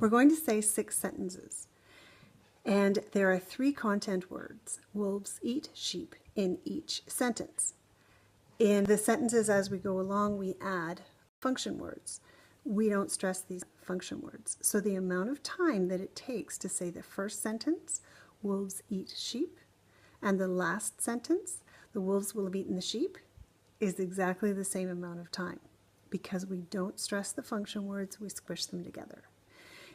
We're going to say 6 sentences, and there are 3 content words, wolves eat sheep, in each sentence. In the sentences as we go along, we add function words. We don't stress these function words. So the amount of time that it takes to say the first sentence, wolves eat sheep, and the last sentence, the wolves will have eaten the sheep, is exactly the same amount of time. Because we don't stress the function words, we squish them together.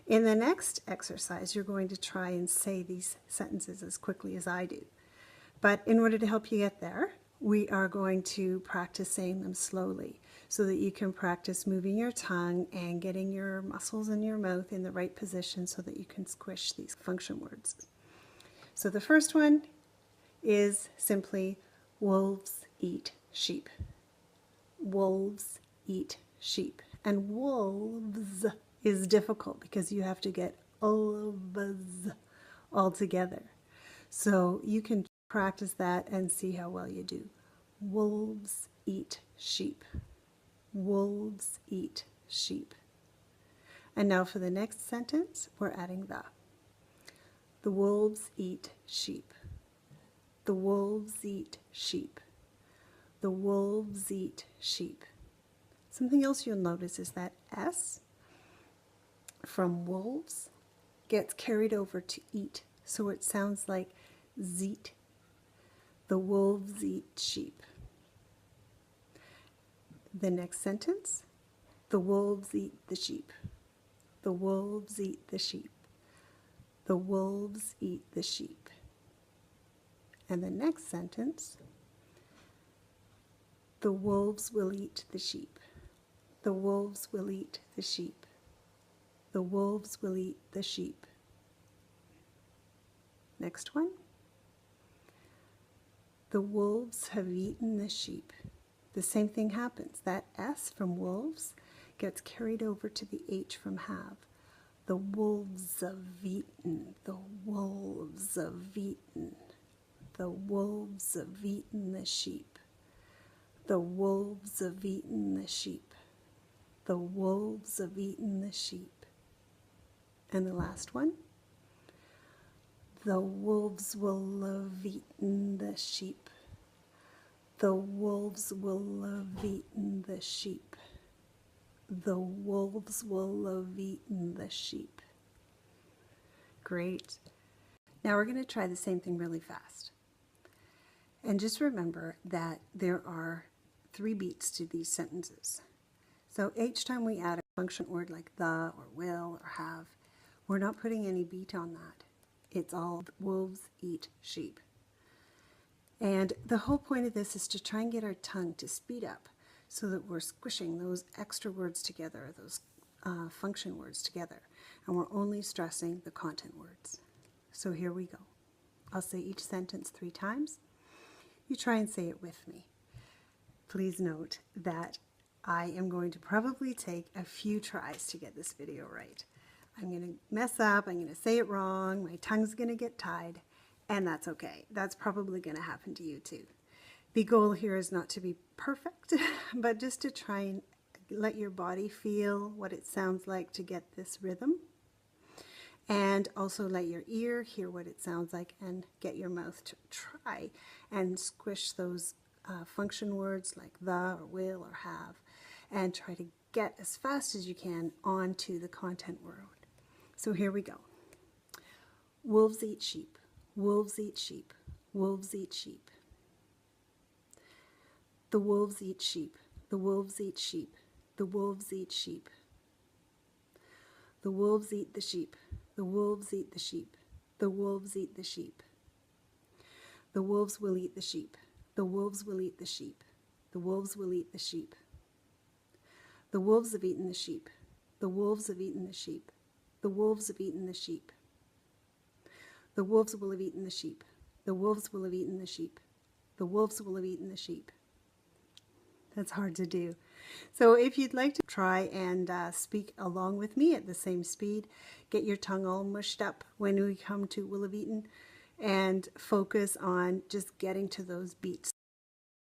In the next exercise, you're going to try and say these sentences as quickly as I do. But in order to help you get there, we are going to practice saying them slowly so that you can practice moving your tongue and getting your muscles in your mouth in the right position so that you can squish these function words. So the first one is simply wolves eat sheep. Wolves eat sheep. And wolves is difficult because you have to get olves all together. So you can practice that and see how well you do. Wolves eat sheep. Wolves eat sheep. And now for the next sentence, we're adding the. The wolves eat sheep. The wolves eat sheep. The wolves eat sheep. Something else you'll notice is that S from wolves gets carried over to eat, so it sounds like zeet. The wolves eat sheep. The next sentence, the wolves eat the sheep. The wolves eat the sheep. The wolves eat the sheep. And the next sentence, the wolves will eat the sheep. The wolves will eat the sheep. The wolves will eat the sheep. Next one. The wolves have eaten the sheep. The same thing happens. That S from wolves gets carried over to the H from have. The wolves have eaten. The wolves have eaten. The wolves have eaten the sheep. The wolves have eaten the sheep. The wolves have eaten the sheep. And the last one. The wolves will have eaten the sheep. The wolves will have eaten the sheep. The wolves will have eaten the sheep. Great. Now we're going to try the same thing really fast. And just remember that there are 3 beats to these sentences. So each time we add a function word like the or will or have, we're not putting any beat on that. It's all wolves eat sheep. And the whole point of this is to try and get our tongue to speed up so that we're squishing those extra words together, those function words together. And we're only stressing the content words. So here we go. I'll say each sentence 3 times. You try and say it with me. Please note that I am going to probably take a few tries to get this video right. I'm going to mess up, I'm going to say it wrong, my tongue's going to get tied, and that's okay. That's probably going to happen to you too. The goal here is not to be perfect, but just to try and let your body feel what it sounds like to get this rhythm. And also let your ear hear what it sounds like and get your mouth to try and squish those function words like the or will or have, and try to get as fast as you can onto the content word. So here we go. Wolves eat sheep. Wolves eat sheep. Wolves eat sheep. The wolves eat sheep. The wolves eat sheep. The wolves eat sheep. The wolves eat the sheep. The wolves eat the sheep. The wolves eat the sheep. The wolves will eat the sheep. The wolves will eat the sheep. The wolves will eat the sheep. The wolves have eaten the sheep. The wolves have eaten the sheep. The wolves have eaten the sheep. The wolves will have eaten the sheep. The wolves will have eaten the sheep. The wolves will have eaten the sheep. That's hard to do. So if you'd like to try and speak along with me at the same speed, get your tongue all mushed up when we come to will have eaten, and focus on just getting to those beats